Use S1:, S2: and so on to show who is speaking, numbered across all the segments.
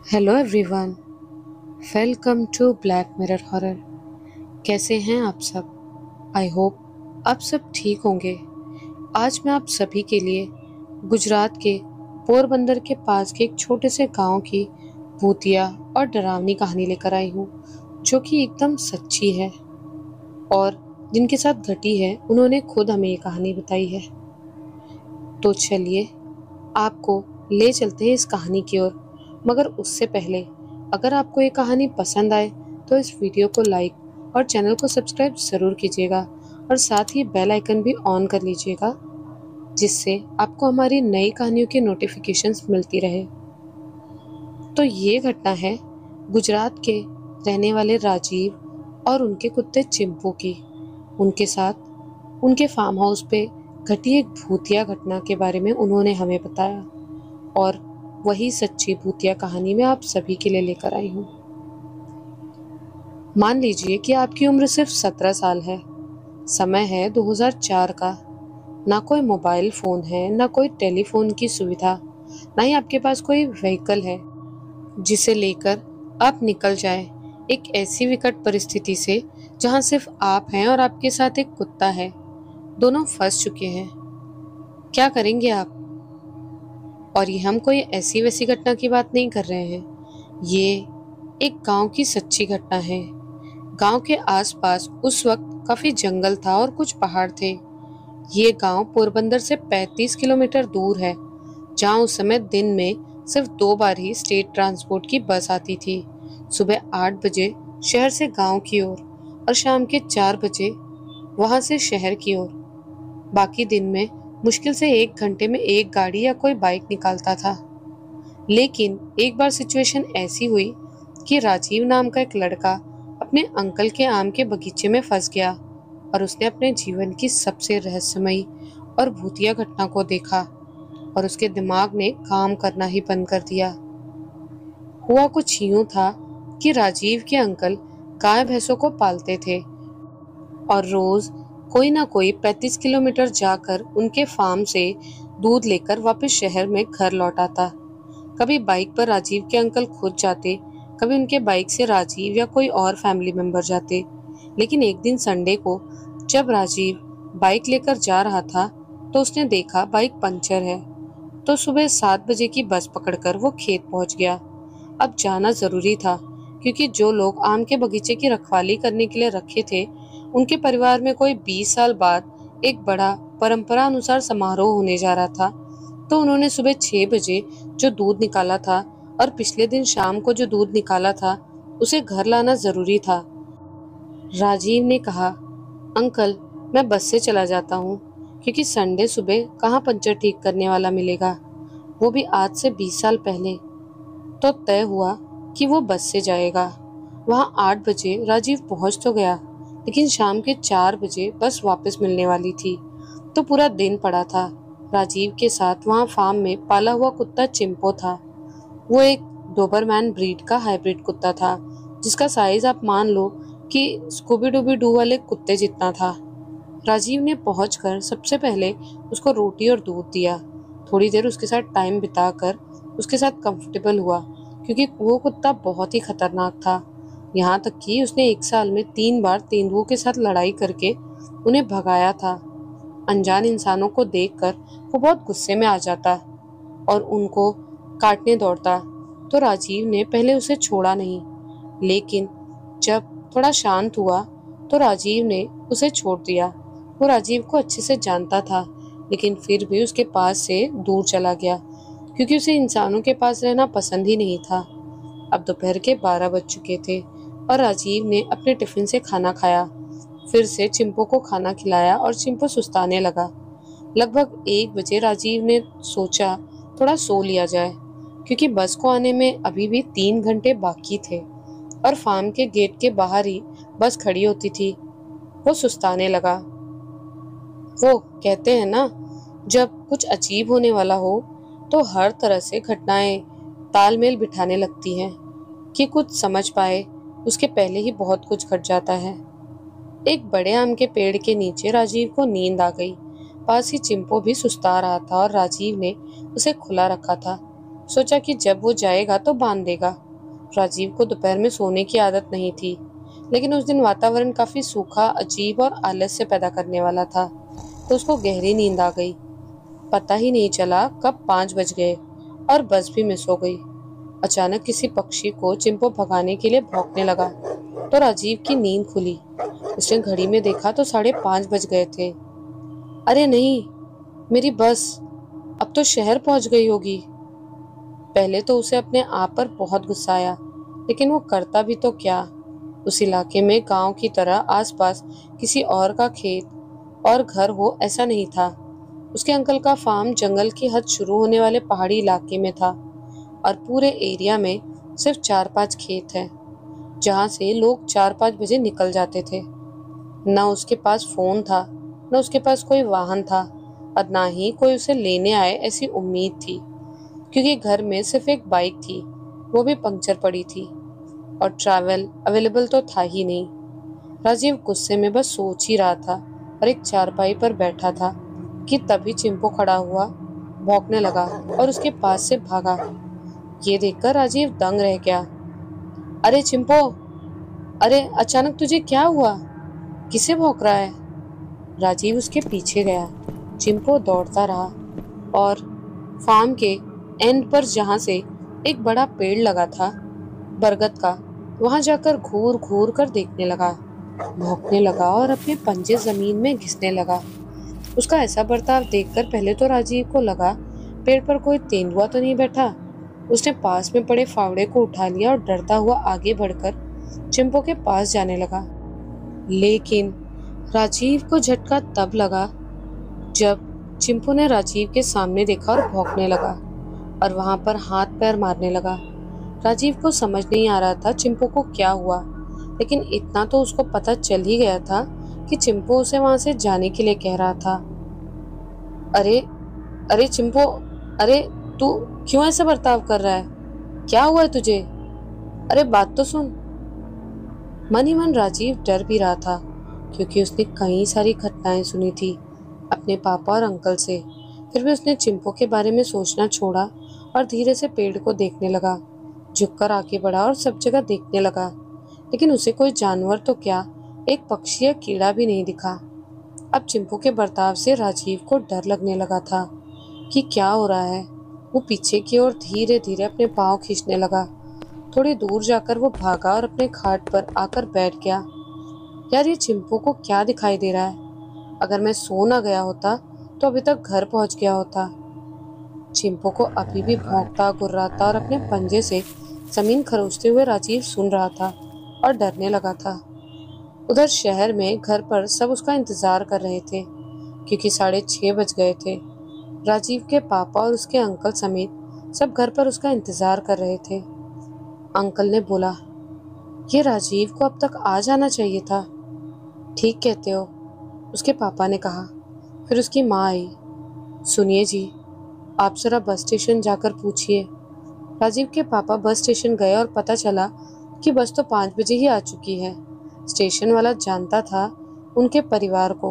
S1: Hello everyone, welcome to Black Mirror horror. कैसे हैं आप सब? आई होप आप सब ठीक होंगे। आज मैं आप सभी के लिए गुजरात के पोरबंदर के पास के एक छोटे से गांव की भूतिया और डरावनी कहानी लेकर आई हूँ, जो कि एकदम सच्ची है। और जिनके साथ घटी है उन्होंने खुद हमें ये कहानी बताई है। तो चलिए आपको ले चलते हैं इस कहानी की ओर। मगर उससे पहले, अगर आपको ये कहानी पसंद आए तो इस वीडियो को लाइक और चैनल को सब्सक्राइब ज़रूर कीजिएगा और साथ ही बेल आइकन भी ऑन कर लीजिएगा, जिससे आपको हमारी नई कहानियों की नोटिफिकेशंस मिलती रहे। तो ये घटना है गुजरात के रहने वाले राजीव और उनके कुत्ते चिंपू की। उनके साथ उनके फार्म हाउस पे घटी एक भूतिया घटना के बारे में उन्होंने हमें बताया, और वही सच्ची भूतिया कहानी मैं आप सभी के लिए लेकर आई हूँ। मान लीजिए कि आपकी उम्र सिर्फ 17 साल है। समय है 2004 का। ना कोई मोबाइल फोन है, ना कोई टेलीफोन की सुविधा, ना ही आपके पास कोई व्हीकल है जिसे लेकर आप निकल जाएं एक ऐसी विकट परिस्थिति से जहां सिर्फ आप हैं और आपके साथ एक कुत्ता है। दोनों फंस चुके हैं। क्या करेंगे आप? और ये हम कोई ऐसी वैसी घटना की बात नहीं कर रहे हैं। ये एक गांव की सच्ची घटना है। गांव के आसपास उस वक्त काफी जंगल था और कुछ पहाड़ थे। ये गांव पोरबंदर से 35 किलोमीटर दूर है, जहां उस समय दिन में सिर्फ 2 बार ही स्टेट ट्रांसपोर्ट की बस आती थी। सुबह 8 बजे शहर से गांव की ओर और शाम के 4 बजे वहां से शहर की ओर। बाकी दिन में मुश्किल से 1 घंटे में एक गाड़ी या कोई बाइक निकालता था। लेकिन एक बार सिचुएशन ऐसी हुई कि राजीव नाम का एक लड़का अपने अंकल के आम के बगीचे में फंस गया और उसने अपने जीवन की सबसे रहस्यमयी और भूतिया घटना को देखा, और उसके दिमाग ने काम करना ही बंद कर दिया। हुआ कुछ यूं था कि राजीव के अंकल गाय भैंसों को पालते थे और रोज कोई ना कोई 35 किलोमीटर जाकर उनके फार्म से दूध लेकर वापस शहर में घर लौट आता। कभी बाइक पर राजीव के अंकल खुद जाते, कभी उनके बाइक से राजीव या कोई और फैमिली मेंबर जाते। लेकिन एक दिन संडे को जब राजीव बाइक लेकर जा रहा था तो उसने देखा बाइक पंचर है। तो सुबह 7 बजे की बस पकड़कर वो खेत पहुंच गया। अब जाना जरूरी था, क्योंकि जो लोग आम के बगीचे की रखवाली करने के लिए रखे थे, उनके परिवार में कोई 20 साल बाद एक बड़ा परंपरा अनुसार समारोह होने जा रहा था। तो उन्होंने सुबह 6 बजे जो दूध निकाला था और पिछले दिन शाम को जो दूध निकाला था, उसे घर लाना जरूरी था। राजीव ने कहा, अंकल मैं बस से चला जाता हूँ, क्योंकि संडे सुबह कहाँ पंचर ठीक करने वाला मिलेगा, वो भी आज से 20 साल पहले। तो तय हुआ कि वो बस से जाएगा। वहाँ 8 बजे राजीव पहुँच तो गया, लेकिन शाम के 4 बजे बस वापस मिलने वाली थी। तो पूरा दिन पड़ा था। राजीव के साथ वहाँ फार्म में पाला हुआ कुत्ता चिंपो था। वो एक डोबरमैन ब्रीड का हाइब्रिड कुत्ता था, जिसका साइज आप मान लो कि स्कूबी डूबी डू वाले कुत्ते जितना था। राजीव ने पहुंचकर सबसे पहले उसको रोटी और दूध दिया। थोड़ी देर उसके साथ टाइम बिताकर उसके साथ कंफर्टेबल हुआ, क्योंकि वो कुत्ता बहुत ही खतरनाक था। यहाँ तक कि उसने 1 साल में 3 बार तेंदुओं के साथ लड़ाई करके उन्हें भगाया था। अनजान इंसानों को देखकर वो बहुत गुस्से में आ जाता और उनको काटने दौड़ता। तो राजीव ने पहले उसे छोड़ा नहीं, लेकिन जब थोड़ा शांत हुआ तो राजीव ने उसे छोड़ दिया। वो राजीव को अच्छे से जानता था, लेकिन फिर भी उसके पास से दूर चला गया, क्योंकि उसे इंसानों के पास रहना पसंद ही नहीं था। अब दोपहर के 12 बज चुके थे और राजीव ने अपने टिफिन से खाना खाया। फिर से चिंपू को खाना खिलाया और चिंपू सुस्ताने लगा। लगभग 1 बजे राजीव ने सोचा थोड़ा सो लिया जाए, क्योंकि बस को आने में अभी भी 3 घंटे बाकी थे और फार्म के गेट के बाहर ही बस खड़ी होती थी। वो सुस्ताने लगा। वो कहते हैं ना, जब कुछ अजीब होने वाला हो तो हर तरह से घटनाएं तालमेल बिठाने लगती हैं कि कुछ समझ पाए उसके पहले ही बहुत कुछ घट जाता है। एक बड़े आम के पेड़ के नीचे राजीव को नींद आ गई। पास ही चिंपो भी सुस्ता रहा था और राजीव ने उसे खुला रखा था। सोचा कि जब वो जाएगा तो बांध देगा। राजीव को दोपहर में सोने की आदत नहीं थी, लेकिन उस दिन वातावरण काफी सूखा, अजीब और आलस्य पैदा करने वाला था, तो उसको गहरी नींद आ गई। पता ही नहीं चला कब 5 बज गए और बस भी मिस हो गई। अचानक किसी पक्षी को चिंपो भगाने के लिए भौंकने लगा, तो राजीव की नींद खुली। उसने घड़ी में देखा तो 5:30 बज गए थे। अरे नहीं, मेरी बस अब तो शहर पहुंच गई होगी। पहले तो उसे अपने आप पर बहुत गुस्सा आया, लेकिन वो करता भी तो क्या। उस इलाके में गांव की तरह आसपास किसी और का खेत और घर हो ऐसा नहीं था। उसके अंकल का फार्म जंगल की हद शुरू होने वाले पहाड़ी इलाके में था, और पूरे एरिया में सिर्फ 4-5 खेत हैं, जहां से लोग 4-5 बजे निकल जाते थे। न उसके पास फोन था, न उसके पास कोई वाहन था, और ना ही कोई उसे लेने आए ऐसी उम्मीद थी, क्योंकि घर में सिर्फ एक बाइक थी, वो भी पंक्चर पड़ी थी, और ट्रैवल अवेलेबल तो था ही नहीं। राजीव गुस्से में बस सोच ही रहा था और एक चारपाई पर बैठा था कि तभी चिंपो खड़ा हुआ, भौंकने लगा और उसके पास से भागा। ये देखकर राजीव दंग रह गया। अरे चिंपो, अरे अचानक तुझे क्या हुआ? किसे भौंक रहा है? राजीव उसके पीछे गया। चिंपो दौड़ता रहा और फार्म के एंड पर जहां से एक बड़ा पेड़ लगा था बरगद का, वहां जाकर घूर घूर कर देखने लगा, भौंकने लगा और अपने पंजे जमीन में घिसने लगा। उसका ऐसा बर्ताव देखकर पहले तो राजीव को लगा पेड़ पर कोई तेंदुआ तो नहीं बैठा। उसने पास में पड़े फावड़े को उठा लिया और डरता हुआ आगे बढ़कर चिंपो के पास जाने लगा। लेकिन राजीव को झटका तब लगा जब चिंपू ने राजीव के सामने देखा और भौंकने लगा और वहां पर हाथ पैर मारने लगा। राजीव को समझ नहीं आ रहा था चिंपू को क्या हुआ, लेकिन इतना तो उसको पता चल ही गया था कि चिंपू उसे वहां से जाने के लिए कह रहा था। अरे अरे चिंपू, अरे तू क्यों ऐसा बर्ताव कर रहा है? क्या हुआ है तुझे? अरे बात तो सुन। मन ही मन राजीव डर भी रहा था, क्योंकि उसने कई सारी घटनाएं सुनी थी अपने पापा और अंकल से। फिर भी उसने चिंपू के बारे में सोचना छोड़ा और धीरे से पेड़ को देखने लगा। झुककर आगे बढ़ा और सब जगह देखने लगा, लेकिन उसे कोई जानवर तो क्या, एक पक्षी या कीड़ा भी नहीं दिखा। अब चिंपू के बर्ताव से राजीव को डर लगने लगा था कि क्या हो रहा है। वो पीछे की ओर धीरे धीरे अपने पाँव खींचने लगा। थोड़ी दूर जाकर वो भागा और अपने खाट पर आकर बैठ गया। यार, ये चिंपू को क्या दिखाई दे रहा है? अगर मैं सो ना गया होता तो अभी तक घर पहुंच गया होता। चिंपू को अभी भी भौंकता, गुर्राता और अपने पंजे से जमीन खरोचते हुए राजीव सुन रहा था और डरने लगा था। उधर शहर में घर पर सब उसका इंतजार कर रहे थे, क्योंकि 6:30 बज गए थे। राजीव के पापा और उसके अंकल समेत सब घर पर उसका इंतजार कर रहे थे। अंकल ने बोला, ये राजीव को अब तक आ जाना चाहिए था। ठीक कहते हो, उसके पापा ने कहा। फिर उसकी माँ आई। सुनिए जी, आप जरा बस स्टेशन जाकर पूछिए। राजीव के पापा बस स्टेशन गए और पता चला कि बस तो 5 बजे ही आ चुकी है। स्टेशन वाला जानता था उनके परिवार को।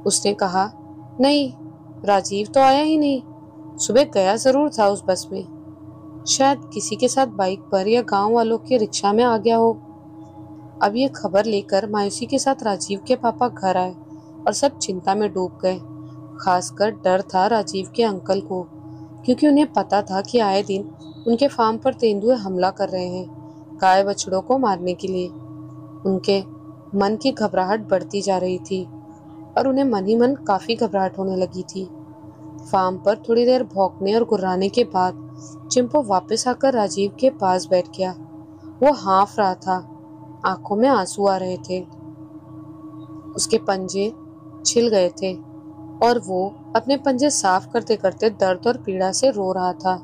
S1: उसने कहा, नहीं, राजीव तो आया ही नहीं। सुबह गया जरूर था उस बस में, शायद किसी के साथ बाइक पर या गांव वालों के रिक्शा में आ गया हो। अब ये खबर लेकर मायूसी के साथ राजीव के पापा घर आए और सब चिंता में डूब गए। खासकर डर था राजीव के अंकल को, क्योंकि उन्हें पता था कि आए दिन उनके फार्म पर तेंदुए हमला कर रहे हैं गाय बछड़ों को मारने के लिए। उनके मन की घबराहट बढ़ती जा रही थी और उन्हें मन ही मन काफी घबराहट होने लगी थी। फार्म पर थोड़ी देर भौंकने और गुर्राने के बाद चिंपू वापस आकर राजीव के पास बैठ गया। वो हाँफ रहा था, आंखों में आंसू आ रहे थे, उसके पंजे छिल गए थे और वो अपने पंजे साफ करते करते दर्द और पीड़ा से रो रहा था।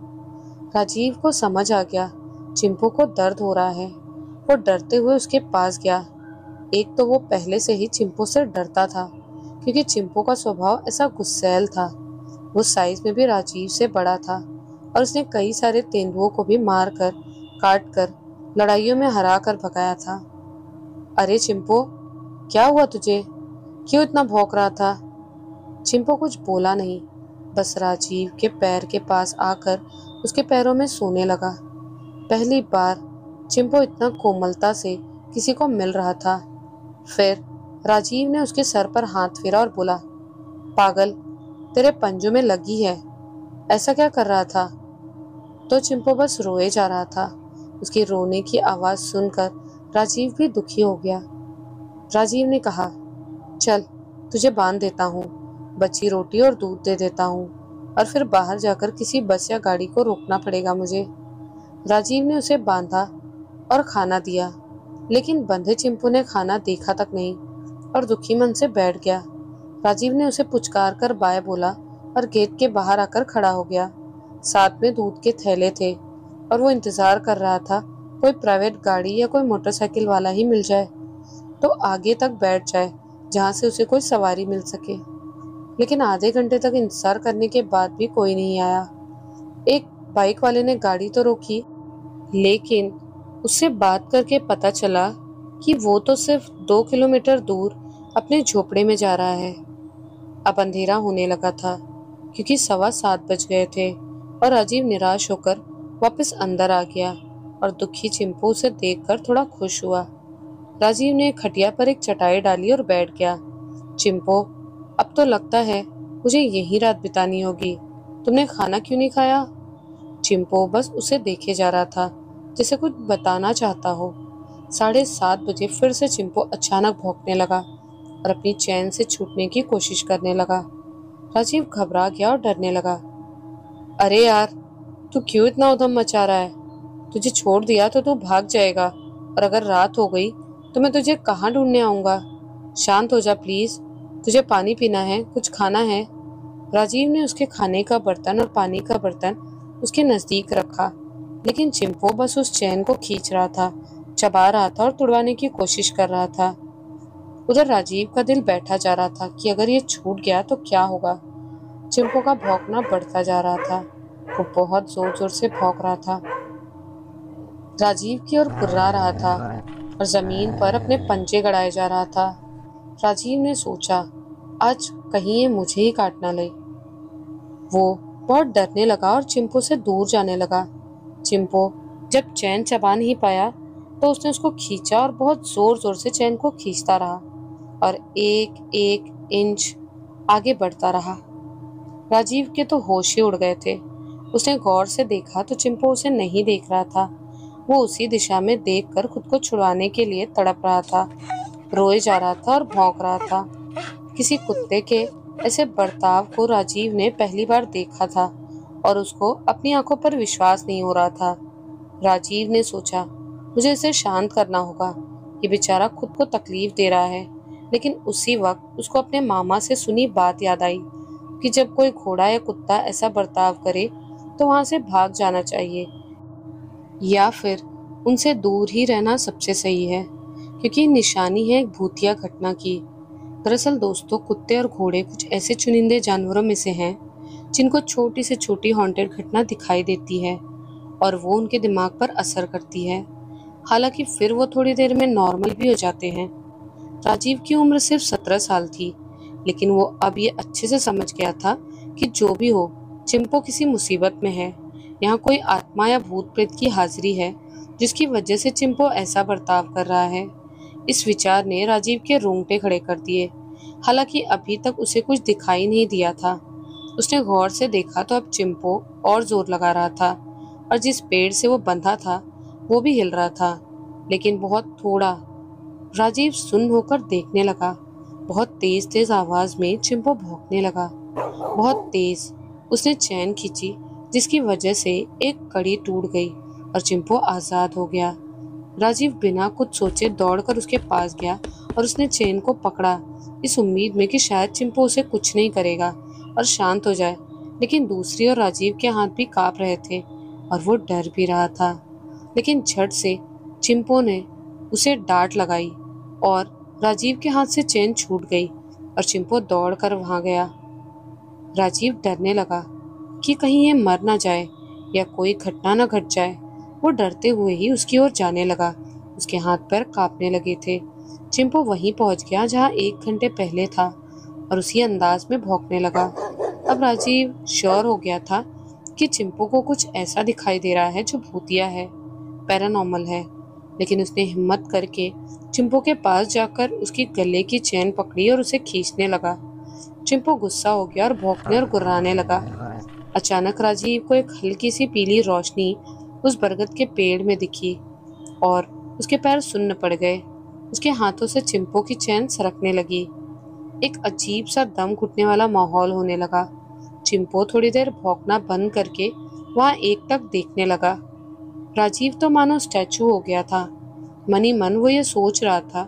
S1: राजीव को समझ आ गया चिंपू को दर्द हो रहा है। वो डरते हुए उसके पास गया। एक तो वो पहले से ही चिंपू से डरता था, क्योंकि चिंपू का स्वभाव ऐसा गुस्सैल था। वो साइज में भी राजीव से बड़ा था और उसने कई सारे तेंदुओं को भी मार कर, काट कर, लड़ाइयों में हरा कर भगाया था। अरे चिंपू, क्या हुआ तुझे? क्यों इतना भौंक रहा था? चिंपू कुछ बोला नहीं, बस राजीव के पैर के पास आकर उसके पैरों में सोने लगा। पहली बार चिंपो इतना कोमलता से किसी को मिल रहा था। फिर राजीव ने उसके सर पर हाथ फेरा और बोला, पागल, तेरे पंजों में लगी है, ऐसा क्या कर रहा था? तो चिंपो बस रोए जा रहा था। उसकी रोने की आवाज सुनकर राजीव भी दुखी हो गया। राजीव ने कहा, चल तुझे बांध देता हूँ, बची रोटी और दूध दे देता हूँ, और फिर बाहर जाकर किसी बस या गाड़ी को रोकना पड़ेगा मुझे। राजीव ने उसे बांधा और खाना दिया, लेकिन बंधे चिंपू ने खाना देखा तक नहीं और दुखी मन से बैठ गया। राजीव ने उसे पुचकार कर बाय बोला और गेट के बाहर आकर खड़ा हो गया। साथ में दूध के थैले थे और वो इंतजार कर रहा था कोई प्राइवेट गाड़ी या कोई मोटरसाइकिल वाला ही मिल जाए तो आगे तक बैठ जाए, जहां से उसे कोई सवारी मिल सके। लेकिन आधे घंटे तक इंतजार करने के बाद भी कोई नहीं आया। एक बाइक वाले ने गाड़ी तो रोकी, लेकिन उससे बात करके पता चला कि वो तो सिर्फ 2 किलोमीटर दूर अपने झोपड़े में जा रहा है। अब अंधेरा होने लगा था क्योंकि 7:15 बज गए थे और राजीव निराश होकर वापस अंदर आ गया और दुखी चिंपू उसे देखकर थोड़ा खुश हुआ। राजीव ने खटिया पर एक चटाई डाली और बैठ गया। चिंपू, अब तो लगता है मुझे यही रात बितानी होगी। तुमने खाना क्यों नहीं खाया? चिंपू बस उसे देखे जा रहा था, जैसे कुछ बताना चाहता हो। 7:30 बजे फिर से चिंपू अचानक भौंकने लगा और अपनी चैन से छूटने की कोशिश करने लगा। राजीव घबरा गया और डरने लगा। अरे यार, तू क्यों इतना उधम मचा रहा है? तुझे छोड़ दिया तो तू भाग जाएगा, और अगर रात हो गई तो मैं तुझे कहाँ ढूंढने आऊंगा? शांत हो जा प्लीज। तुझे पानी पीना है, कुछ खाना है? राजीव ने उसके खाने का बर्तन और पानी का बर्तन उसके नजदीक रखा, लेकिन चिंपू बस उस चैन को खींच रहा था, चबा रहा था और तुड़वाने की कोशिश कर रहा था। उधर राजीव का दिल बैठा जा रहा था कि अगर ये छूट गया तो क्या होगा। चिंपू का भौंकना बढ़ता जा रहा था। वो बहुत जोर जोर से भौंक रहा था, राजीव की ओर गुर्रा रहा था और जमीन पर अपने पंजे गड़ाए जा रहा था। राजीव ने सोचा, आज कहीं ये मुझे ही काट ना ले। वो बहुत डरने लगा और चिंपू से दूर जाने लगा। चिंपू जब चैन चबा नहीं पाया तो उसने उसको खींचा और बहुत जोर जोर से चैन को खींचता रहा और एक एक इंच आगे बढ़ता रहा। राजीव के तो होश ही उड़ गए थे। उसने गौर से देखा तो चिंपू उसे नहीं देख रहा था। वो उसी दिशा में देखकर खुद को छुड़ाने के लिए तड़प रहा था, रोए जा रहा था और भौंक रहा था। किसी कुत्ते के ऐसे बर्ताव को राजीव ने पहली बार देखा था और उसको अपनी आंखों पर विश्वास नहीं हो रहा था। राजीव ने सोचा, मुझे इसे शांत करना होगा, ये बेचारा खुद को तकलीफ दे रहा है। लेकिन उसी वक्त उसको अपने मामा से सुनी बात याद आई कि जब कोई घोड़ा या कुत्ता ऐसा बर्ताव करे तो वहां से भाग जाना चाहिए या फिर उनसे दूर ही रहना सबसे सही है, क्योंकि निशानी है एक भूतिया घटना की। दरअसल दोस्तों, कुत्ते और घोड़े कुछ ऐसे चुनिंदे जानवरों में से हैं जिनको छोटी से छोटी हॉन्टेड घटना दिखाई देती है और वो उनके दिमाग पर असर करती है। हालांकि फिर वो थोड़ी देर में नॉर्मल भी हो जाते हैं। राजीव की उम्र सिर्फ 17 साल थी, लेकिन वो अब ये अच्छे से समझ गया था कि जो भी हो, चिंपू किसी मुसीबत में है। यहाँ कोई आत्मा या भूत प्रेत की हाजिरी है जिसकी वजह से चिंपू ऐसा बर्ताव कर रहा है। इस विचार ने राजीव के रोंगटे खड़े कर दिए। हालांकि अभी तक उसे कुछ दिखाई नहीं दिया था। उसने गौर से देखा तो अब चिंपू और जोर लगा रहा था और जिस पेड़ से वो बंधा था वो भी हिल रहा था, लेकिन बहुत थोड़ा। राजीव सुन्न होकर देखने लगा। बहुत तेज तेज आवाज में चिंपू भौंकने लगा, बहुत तेज। उसने चैन खींची जिसकी वजह से एक कड़ी टूट गई और चिंपू आजाद हो गया। राजीव बिना कुछ सोचे दौड़कर उसके पास गया और उसने चेन को पकड़ा, इस उम्मीद में कि शायद चिंपू उसे कुछ नहीं करेगा और शांत हो जाए। लेकिन दूसरी ओर राजीव के हाथ भी कांप रहे थे और वो डर भी रहा था। लेकिन झट से चिंपू ने उसे डांट लगाई और राजीव के हाथ से चेन छूट गई और चिंपू दौड़कर वहां गया। राजीव डरने लगा कि कहीं ये मर ना जाए या कोई घटना न घट जाए। वो डरते हुए ही उसकी ओर जाने लगा। उसके हाथ पैर कांपने लगे थे। चिंपू वहीं पहुंच गया जहां 1 घंटे पहले था और उसी अंदाज में भौंकने लगा। अब राजीव श्योर हो गया था कि चिंपू को कुछ ऐसा दिखाई दे रहा है जो भूतिया है, पैरानॉर्मल है। लेकिन उसने हिम्मत करके चिंपू के पास जाकर उसकी गले की चेन पकड़ी और उसे खींचने लगा। चिंपू गुस्सा हो गया और भौंकने और गुर्राने लगा। अचानक राजीव को एक हल्की सी पीली रोशनी उस बरगद के पेड़ में दिखी और उसके पैर सुन्न पड़ गए। उसके हाथों से चिंपू की चैन सरकने लगी। एक अजीब सा दम घुटने वाला माहौल होने लगा। चिंपू थोड़ी देर भौंकना बंद करके वहां एकटक देखने लगा। राजीव तो मानो स्टैचू हो गया था। मनी मन वो ये सोच रहा था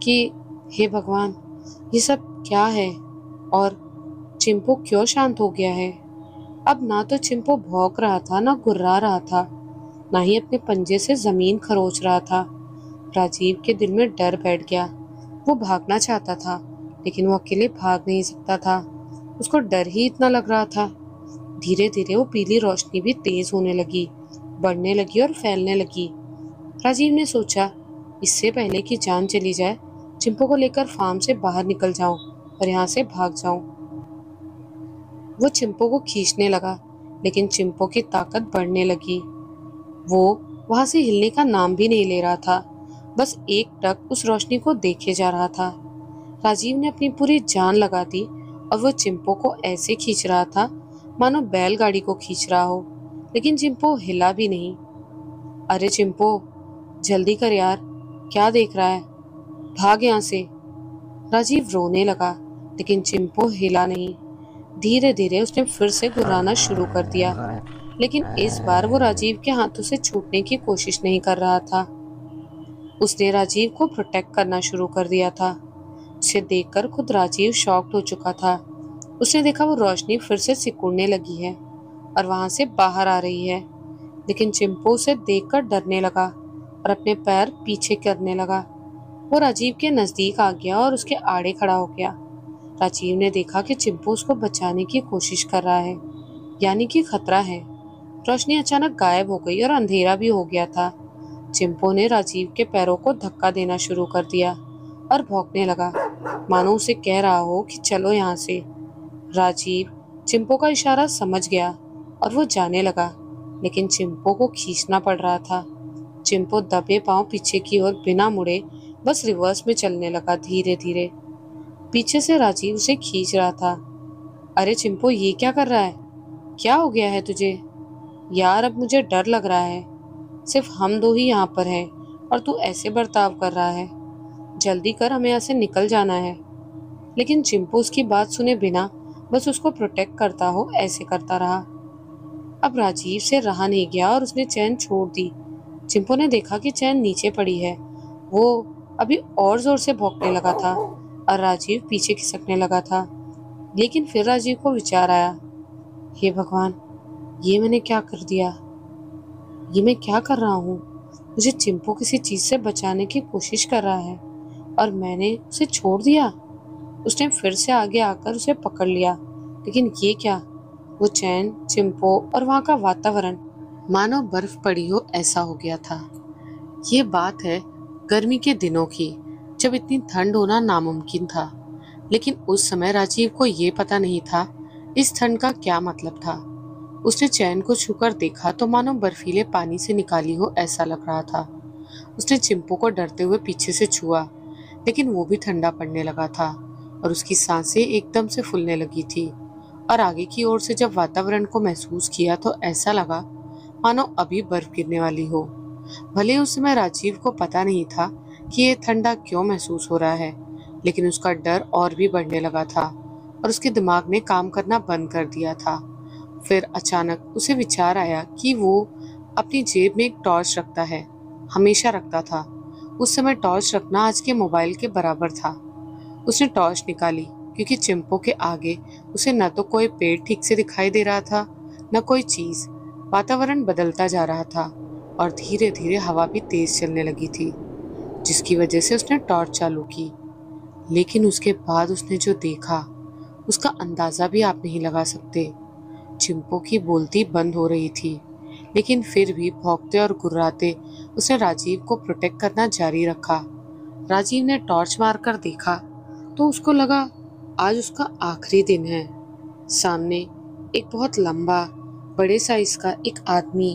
S1: कि हे भगवान, ये सब क्या है और चिंपू क्यों शांत हो गया है। अब ना तो चिंपू भौंक रहा था, ना गुर्रा रहा था, ना ही अपने पंजे से जमीन खरोच रहा था। राजीव के दिल में डर बैठ गया। वो भागना चाहता था, लेकिन वो अकेले भाग नहीं सकता था। उसको डर ही इतना लग रहा था। धीरे धीरे वो पीली रोशनी भी तेज होने लगी, बढ़ने लगी और फैलने लगी। राजीव ने सोचा, इससे पहले कि जान चली जाए, चिंपू को लेकर फार्म से बाहर निकल जाऊं और यहाँ से भाग जाऊं। वो चिंपू को खींचने लगा, लेकिन चिंपू की ताकत बढ़ने लगी। वो वहां से हिलने का नाम भी नहीं ले रहा था, बस एक टक उस रोशनी को देखे जा रहा था। राजीव ने अपनी पूरी जान लगा दी और वो चिंपू को ऐसे खींच रहा था मानो बैलगाड़ी को खींच रहा हो, लेकिन चिंपू हिला भी नहीं। अरे चिंपू, जल्दी कर यार, क्या देख रहा है, भाग यहाँ से। राजीव रोने लगा, लेकिन चिंपू हिला नहीं। धीरे धीरे उसने फिर से गुर्राना शुरू कर दिया, लेकिन इस बार वो राजीव के हाथों से छूटने की कोशिश नहीं कर रहा था। उसने राजीव को प्रोटेक्ट करना शुरू कर दिया था। उसे देखकर खुद राजीव शॉक्ड हो चुका था। उसने देखा वो रोशनी फिर से सिकुड़ने लगी है और वहां से बाहर आ रही है, लेकिन चिंपू उसे देखकर डरने लगा और अपने पैर पीछे करने लगा। वो राजीव के नजदीक आ गया और उसके आड़े खड़ा हो गया। राजीव ने देखा कि चिंपू उसको बचाने की कोशिश कर रहा है, यानी कि खतरा है। रोशनी अचानक गायब हो गई और अंधेरा भी हो गया था। चिंपू ने राजीव के पैरों को धक्का देना शुरू कर दिया और भौंकने लगा, मानो उसे कह रहा हो कि चलो यहाँ से। राजीव चिंपू का इशारा समझ गया और वो जाने लगा, लेकिन चिंपू को खींचना पड़ रहा था। चिंपू दबे पांव पीछे की ओर बिना मुड़े बस रिवर्स में चलने लगा। धीरे धीरे पीछे से राजीव उसे खींच रहा था। अरे चिंपू, ये क्या कर रहा है, क्या हो गया है तुझे यार? अब मुझे डर लग रहा है। सिर्फ हम दो ही यहाँ पर हैं और तू ऐसे बर्ताव कर रहा है। जल्दी कर, हमें यहाँ से निकल जाना है। लेकिन चिंपू उसकी बात सुने बिना बस उसको प्रोटेक्ट करता हो ऐसे करता रहा। अब राजीव से रहा नहीं गया और उसने चैन छोड़ दी। चिंपू ने देखा कि चैन नीचे पड़ी है। वो अभी और जोर से भौंकने लगा था और राजीव पीछे खिसकने लगा था। लेकिन फिर राजीव को विचार आया, हे भगवान, ये मैंने क्या कर दिया? ये मैं क्या कर रहा हूँ? मुझे चिंपू किसी चीज से बचाने की कोशिश कर रहा है और मैंने उसे छोड़ दिया। उसने फिर से आगे आकर उसे पकड़ लिया, लेकिन ये क्या? वो चैन, चिंपू और वहां का वातावरण मानो बर्फ पड़ी हो ऐसा हो गया था। ये बात है गर्मी के दिनों की, जब इतनी ठंड होना नामुमकिन था। लेकिन उस समय राजीव को ये पता नहीं था इस ठंड का क्या मतलब था। उसने चैन को छूकर देखा तो मानो बर्फीले पानी से निकाली हो ऐसा लग रहा था। उसने चिंपू को डरते हुए पीछे से छुआ, लेकिन वो भी ठंडा पड़ने लगा था और उसकी सांसें एकदम से फूलने लगी थी। और आगे की ओर से जब वातावरण को महसूस किया तो ऐसा लगा मानो अभी बर्फ गिरने वाली हो। भले उस समय राजीव को पता नहीं था कि ये ठंडा क्यों महसूस हो रहा है, लेकिन उसका डर और भी बढ़ने लगा था और उसके दिमाग ने काम करना बंद कर दिया था। फिर अचानक उसे विचार आया कि वो अपनी जेब में एक टॉर्च रखता है, हमेशा रखता था। उस समय टॉर्च रखना आज के मोबाइल के बराबर था। उसने टॉर्च निकाली, क्योंकि चिंपू के आगे उसे न तो कोई पेड़ ठीक से दिखाई दे रहा था, न कोई चीज। वातावरण बदलता जा रहा था और धीरे धीरे हवा भी तेज चलने लगी थी, जिसकी वजह से उसने टॉर्च चालू की। लेकिन उसके बाद उसने जो देखा उसका अंदाजा भी आप नहीं लगा सकते। चिंपू की बोलती बंद हो रही थी, लेकिन फिर भी भौंकते और गुर्राते उसने राजीव को प्रोटेक्ट करना जारी रखा। राजीव ने टॉर्च मारकर देखा तो उसको लगा आज उसका आखिरी दिन है। सामने एक बहुत लंबा बड़े साइज का एक आदमी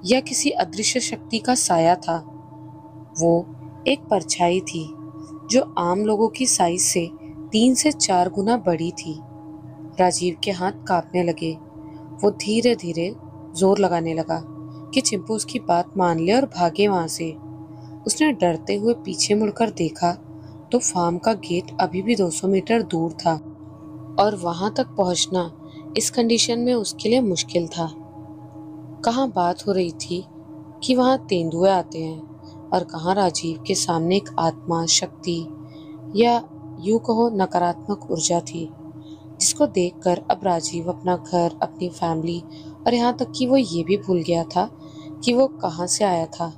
S1: या किसी अदृश्य शक्ति का साया था। वो एक परछाई थी जो आम लोगों की साइज से 3 से 4 गुना बड़ी थी। राजीव के हाथ कांपने लगे। वो धीरे धीरे जोर लगाने लगा कि चिंपू उसकी बात मान ले और भागे वहां से। उसने डरते हुए पीछे मुड़कर देखा तो फार्म का गेट अभी भी 200 मीटर दूर था और वहां तक पहुंचना इस कंडीशन में उसके लिए मुश्किल था। कहाँ बात हो रही थी कि वहां तेंदुए आते हैं और कहाँ राजीव के सामने एक आत्मा, शक्ति या यूं कहो नकारात्मक ऊर्जा थी, जिसको देखकर अब राजीव अपना घर, अपनी फैमिली और यहाँ तक कि वो ये भी भूल गया था कि वो कहाँ से आया था।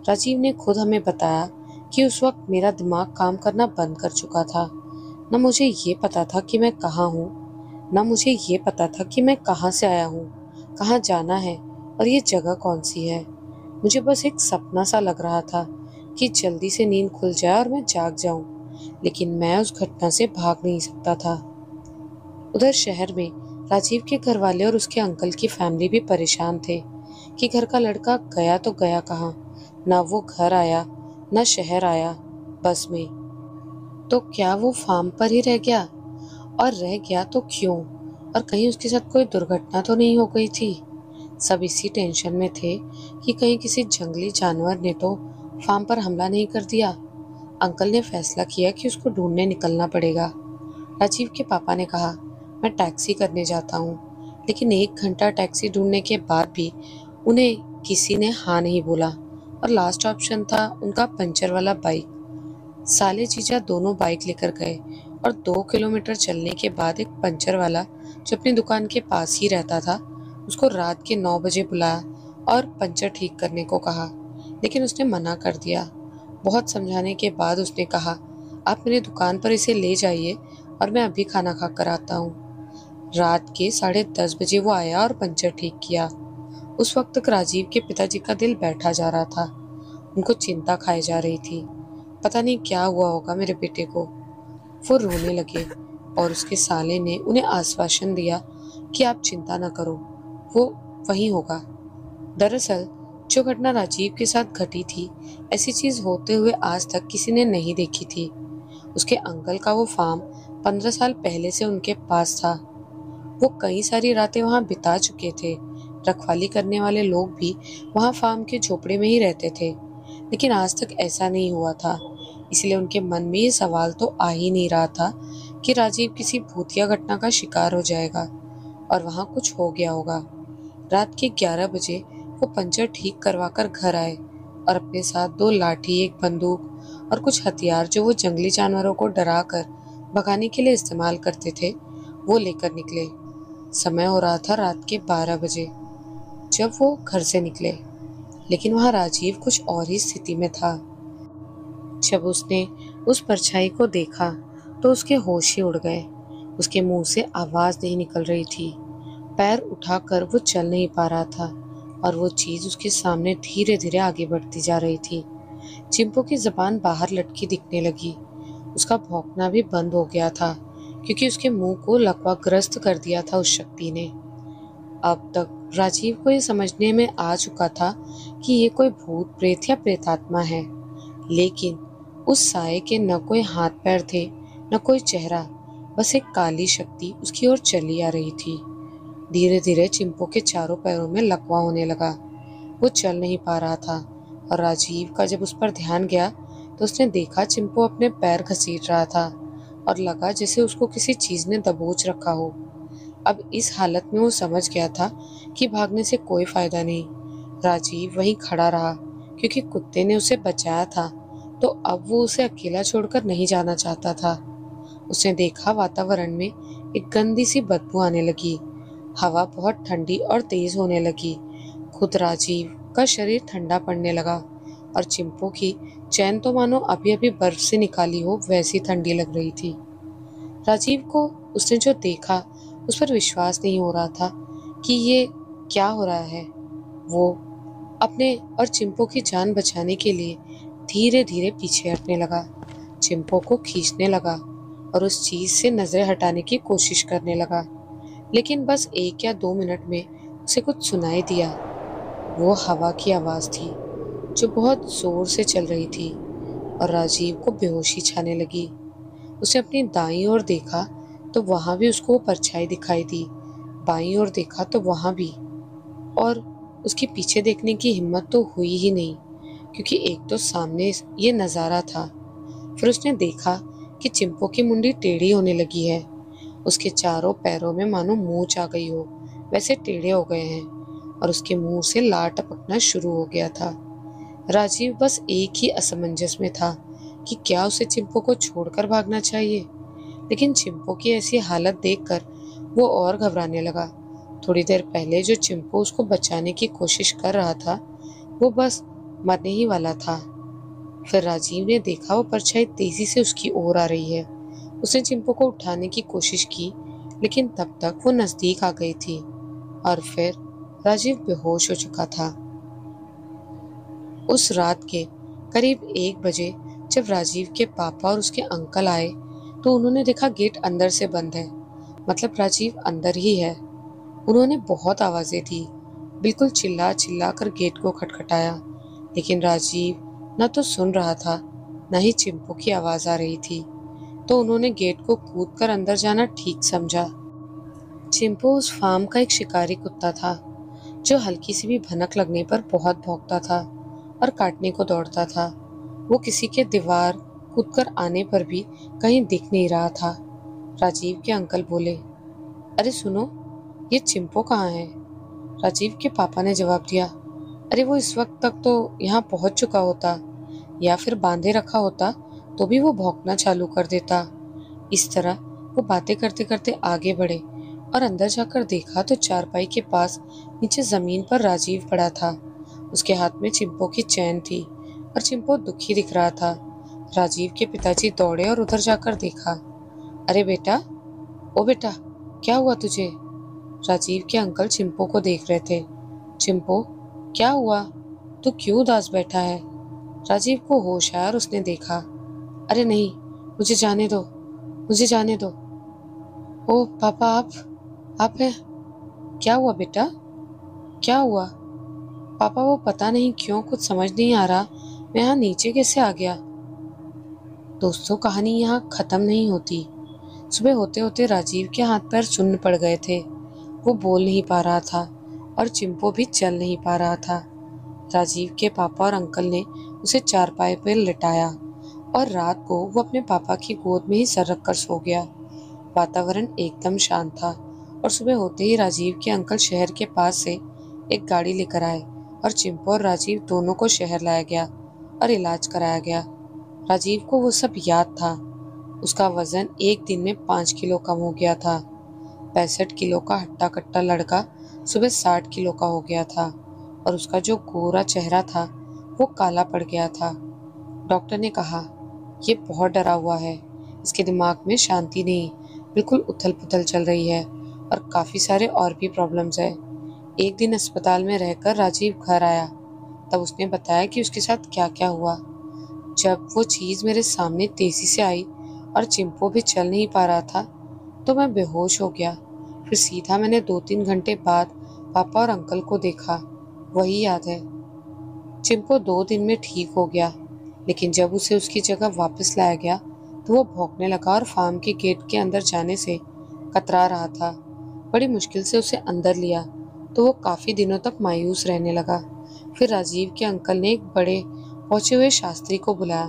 S1: राजीव ने खुद हमें बताया कि उस वक्त मेरा दिमाग काम करना बंद कर चुका था। न मुझे ये पता था कि मैं कहाँ हूँ, न मुझे ये पता था कि मैं कहाँ से आया हूँ, कहाँ जाना है और ये जगह कौन सी है। मुझे बस एक सपना सा लग रहा था कि जल्दी से नींद खुल जाए और मैं जाग जाऊं, लेकिन मैं उस घटना से भाग नहीं सकता था। उधर शहर में राजीव के घर वाले और उसके अंकल की फैमिली भी परेशान थे कि घर का लड़का गया तो गया कहाँ। ना वो घर आया, ना शहर आया बस में। तो क्या वो फार्म पर ही रह गया? और रह गया तो क्यों? और कहीं उसके साथ कोई दुर्घटना तो नहीं हो गई थी? सब इसी टेंशन में थे कि कहीं किसी जंगली जानवर ने तो फार्म पर हमला नहीं कर दिया। अंकल ने फैसला किया कि उसको ढूंढने निकलना पड़ेगा। राजीव के पापा ने कहा, मैं टैक्सी करने जाता हूँ। लेकिन 1 घंटा टैक्सी ढूंढने के बाद भी उन्हें किसी ने हाँ नहीं बोला और लास्ट ऑप्शन था उनका पंचर वाला बाइक। साले जीजा दोनों बाइक लेकर गए और 2 किलोमीटर चलने के बाद एक पंचर वाला जो अपनी दुकान के पास ही रहता था, उसको रात के 9 बजे बुलाया और पंचर ठीक करने को कहा। लेकिन उसने मना कर दिया। बहुत समझाने के बाद उसने कहा, आप मेरी दुकान पर इसे ले जाइए और मैं अभी खाना खा कर आता हूँ। रात के 10:30 बजे वो आया और पंचर ठीक किया। उस वक्त तक राजीव के पिताजी का दिल बैठा जा रहा था। उनको चिंता खाई जा रही थी। पता नहीं क्या हुआ होगा मेरे बेटे को। वो रोने लगे और उसके साले ने उन्हें आश्वासन दिया कि आप चिंता न करो, वो वहीं होगा। दरअसल जो घटना राजीव के साथ घटी थी, ऐसी चीज होते हुए आज तक किसी ने नहीं देखी थी। उसके अंकल का वो फार्म 15 साल पहले से उनके पास था। वो कई सारी रातें वहां बिता चुके थे। रखवाली करने वाले लोग भी वहां फार्म के झोपड़े में ही रहते थे। लेकिन आज तक ऐसा नहीं हुआ था। इसलिए उनके मन में ये सवाल तो आ ही नहीं रहा था कि राजीव किसी भूतिया घटना का शिकार हो जाएगा और वहां कुछ हो गया होगा। रात के 11 बजे वो पंचर ठीक करवा कर घर आए और अपने साथ 2 लाठी, एक बंदूक और कुछ हथियार जो वो जंगली जानवरों को डरा कर भगाने के लिए इस्तेमाल करते थे, वो लेकर निकले। समय हो रहा था रात के 12 बजे जब वो घर से निकले। लेकिन वहां राजीव कुछ और ही स्थिति में था। जब उसने उस परछाई को देखा तो उसके होश ही उड़ गए। उसके मुंह से आवाज नहीं निकल रही थी। पैर उठाकर वो चल नहीं पा रहा था और वो चीज उसके सामने धीरे धीरे आगे बढ़ती जा रही थी। चिंपू की जबान बाहर लटकी दिखने लगी। उसका भौंकना भी बंद हो गया था क्योंकि उसके मुंह को लकवाग्रस्त कर दिया था उस शक्ति ने। अब तक राजीव को ये समझने में आ चुका था कि ये कोई भूत प्रेत या प्रेतात्मा है, लेकिन उस साये के न कोई हाथ पैर थे, न कोई चेहरा, बस एक काली शक्ति उसकी ओर चली आ रही थी। धीरे धीरे चिंपू के चारों पैरों में लकवा होने लगा। वो चल नहीं पा रहा था और राजीव का जब उस पर ध्यान गया तो उसने देखा चिंपू अपने पैर घसीट रहा था और लगा जैसे उसको किसी चीज ने दबोच रखा हो। अब इस हालत में वो समझ गया था कि भागने से कोई फायदा नहीं। राजीव वहीं खड़ा रहा क्योंकि कुत्ते ने उसे बचाया था, तो अब वो उसे अकेला छोड़कर नहीं जाना चाहता था। उसने देखा वातावरण में एक गंदी सी बदबू आने लगी। हवा बहुत ठंडी और तेज होने लगी। खुद राजीव का शरीर ठंडा पड़ने लगा और चिंपू की चैन तो मानो अभी अभी बर्फ से निकाली हो वैसी ठंडी लग रही थी। राजीव को उसने जो देखा उस पर विश्वास नहीं हो रहा था कि ये क्या हो रहा है। वो अपने और चिंपू की जान बचाने के लिए धीरे धीरे पीछे हटने लगा, चिंपू को खींचने लगा और उस चीज से नजरें हटाने की कोशिश करने लगा। लेकिन बस 1 या 2 मिनट में उसे कुछ सुनाई दिया। वो हवा की आवाज़ थी जो बहुत जोर से चल रही थी और राजीव को बेहोशी छाने लगी। उसे अपनी दाईं ओर देखा तो वहां भी उसको वो परछाई दिखाई दी। बाईं ओर देखा तो वहां भी। और उसके पीछे देखने की हिम्मत तो हुई ही नहीं, क्योंकि एक तो सामने ये नज़ारा था। फिर उसने देखा कि चिंपो की मुंडी टेढ़ी होने लगी है। उसके चारों पैरों में मानो मूंछ आ गई हो, वैसे टेढ़े हो गए हैं और उसके मुंह से लार टपकना शुरू हो गया था। राजीव बस एक ही असमंजस में था कि क्या उसे चिंपो को छोड़कर भागना चाहिए, लेकिन चिंपो की ऐसी हालत देखकर वो और घबराने लगा। थोड़ी देर पहले जो चिंपो उसको बचाने की कोशिश कर रहा था, वो बस मरने ही वाला था। फिर राजीव ने देखा वो परछाई तेजी से उसकी ओर आ रही है। उसने चिंपो को उठाने की कोशिश की, लेकिन तब तक वो नजदीक आ गई थी और फिर राजीव बेहोश हो चुका था। उस रात के करीब 1 बजे जब राजीव के पापा और उसके अंकल आए तो उन्होंने देखा गेट अंदर से बंद है, मतलब राजीव अंदर ही है। उन्होंने बहुत आवाजें दी, बिल्कुल चिल्ला चिल्ला कर गेट को खटखटाया, लेकिन राजीव न तो सुन रहा था, न ही चिंपू की आवाज आ रही थी। तो उन्होंने गेट को कूदकर अंदर जाना ठीक समझा। चिंपू उस फार्म का एक शिकारी कुत्ता था जो हल्की सी भी भनक लगने पर बहुत भौंकता था और काटने को दौड़ता था। वो किसी के दीवार कूदकर आने पर भी कहीं दिख नहीं रहा था। राजीव के अंकल बोले, अरे सुनो, ये चिंपू कहाँ है? राजीव के पापा ने जवाब दिया, अरे वो इस वक्त तक तो यहाँ पहुंच चुका होता, या फिर बांधे रखा होता तो भी वो भौंकना चालू कर देता। इस तरह वो बातें करते करते आगे बढ़े और अंदर जाकर देखा तो चारपाई के पास नीचे जमीन पर राजीव पड़ा था। उसके हाथ में चिंपो की चैन थी और चिंपो दुखी दिख रहा था। राजीव के पिताजी दौड़े और उधर जाकर देखा। अरे बेटा, ओ बेटा, क्या हुआ तुझे? राजीव के अंकल चिंपो को देख रहे थे। चिंपो, क्या हुआ? तू क्यों उदास बैठा है? राजीव को होश आया और उसने देखा। अरे नहीं, मुझे जाने दो, मुझे जाने दो। ओ पापा, आप हैं? क्या हुआ बेटा, क्या हुआ? पापा, वो पता नहीं क्यों कुछ समझ नहीं आ रहा, मैं यहाँ नीचे कैसे आ गया? दोस्तों, कहानी यहाँ खत्म नहीं होती। सुबह होते होते राजीव के हाथ पैर सुन्न पड़ गए थे। वो बोल नहीं पा रहा था और चिंपो भी चल नहीं पा रहा था। राजीव के पापा और अंकल ने उसे चारपाई पर लिटाया और रात को वो अपने पापा की गोद में ही सर रखकर सो गया। वातावरण एकदम शांत था और सुबह होते ही राजीव के अंकल शहर के पास से एक गाड़ी लेकर आए और चिंपो और राजीव दोनों को शहर लाया गया और इलाज कराया गया। राजीव को वो सब याद था। उसका वजन एक दिन में 5 किलो कम हो गया था। 65 किलो का हट्टा कट्टा लड़का सुबह 60 किलो का हो गया था और उसका जो गोरा चेहरा था वो काला पड़ गया था। डॉक्टर ने कहा, ये बहुत डरा हुआ है, इसके दिमाग में शांति नहीं, बिल्कुल उथल पुथल चल रही है और काफ़ी सारे और भी प्रॉब्लम्स है। एक दिन अस्पताल में रहकर राजीव घर आया, तब उसने बताया कि उसके साथ क्या क्या हुआ। जब वो चीज़ मेरे सामने तेजी से आई और चिंपो भी चल नहीं पा रहा था तो मैं बेहोश हो गया। फिर सीधा मैंने 2-3 घंटे बाद पापा और अंकल को देखा, वही याद है। चिंपो 2 दिन में ठीक हो गया, लेकिन जब उसे उसकी जगह वापस लाया गया तो वो भौंकने लगा और फार्म के गेट के अंदर जाने से कतरा रहा था। बड़ी मुश्किल से उसे अंदर लिया तो वो काफ़ी दिनों तक मायूस रहने लगा। फिर राजीव के अंकल ने एक बड़े पहुंचे हुए शास्त्री को बुलाया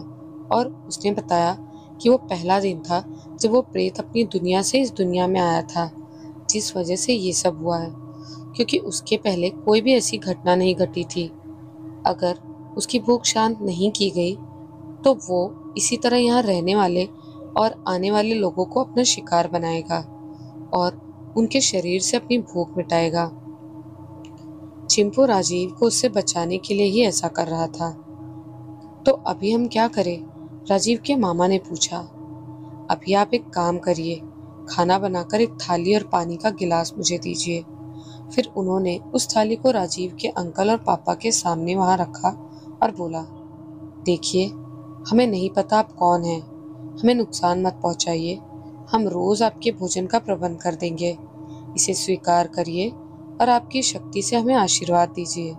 S1: और उसने बताया कि वो पहला दिन था जब वो प्रेत अपनी दुनिया से इस दुनिया में आया था, जिस वजह से ये सब हुआ है, क्योंकि उसके पहले कोई भी ऐसी घटना नहीं घटी थी। अगर उसकी भूख शांत नहीं की गई तो वो इसी तरह यहाँ रहने वाले और आने वाले लोगों को अपना शिकार बनाएगा और उनके शरीर से अपनी भूख मिटाएगा। चिंपू राजीव को उससे बचाने के लिए ही ऐसा कर रहा था। तो अभी हम क्या करें? राजीव के मामा ने पूछा। अभी आप एक काम करिए, खाना बनाकर एक थाली और पानी का गिलास मुझे दीजिए। फिर उन्होंने उस थाली को राजीव के अंकल और पापा के सामने वहां रखा और बोला, देखिए, हमें नहीं पता आप कौन हैं, हमें नुकसान मत पहुंचाइए, हम रोज आपके भोजन का प्रबंध कर देंगे, इसे स्वीकार करिए और आपकी शक्ति से हमें आशीर्वाद दीजिए।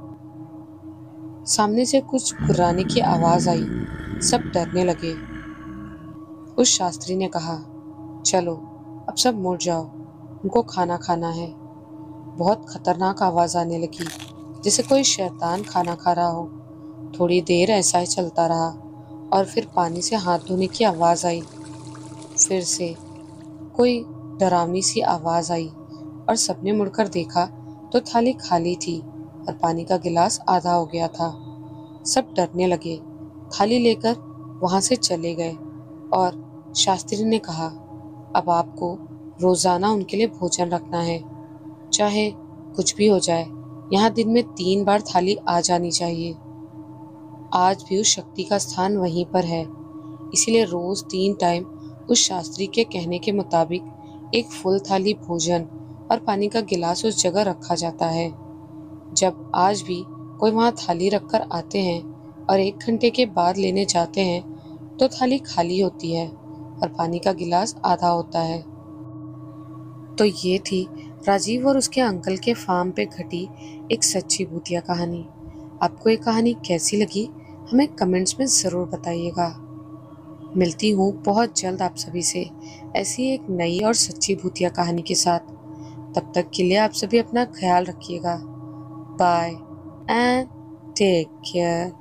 S1: सामने से कुछ गुर्राने की आवाज आई। सब डरने लगे। उस शास्त्री ने कहा, चलो अब सब मुड़ जाओ, उनको खाना खाना है। बहुत खतरनाक आवाज आने लगी, जैसे कोई शैतान खाना खा रहा हो। थोड़ी देर ऐसा ही चलता रहा और फिर पानी से हाथ धोने की आवाज आई। फिर से कोई डरावनी सी आवाज आई और सबने मुड़कर देखा तो थाली खाली थी और पानी का गिलास आधा हो गया था। सब डरने लगे, थाली लेकर वहां से चले गए और शास्त्री ने कहा, अब आपको रोजाना उनके लिए भोजन रखना है, चाहे कुछ भी हो जाए। यहाँ दिन में 3 बार थाली आ जानी चाहिए। आज भी उस शक्ति का स्थान वहीं पर है, इसीलिए रोज 3 टाइम उस शास्त्री के कहने के मुताबिक एक फुल थाली भोजन और पानी का गिलास उस जगह रखा जाता है। जब आज भी कोई वहां थाली रखकर आते हैं और 1 घंटे के बाद लेने जाते हैं तो थाली खाली होती है और पानी का गिलास आधा होता है। तो ये थी राजीव और उसके अंकल के फार्म पे घटी एक सच्ची भूतिया कहानी। आपको ये कहानी कैसी लगी हमें कमेंट्स में ज़रूर बताइएगा। मिलती हूँ बहुत जल्द आप सभी से ऐसी एक नई और सच्ची भूतिया कहानी के साथ। तब तक के लिए आप सभी अपना ख्याल रखिएगा। Bye and take care.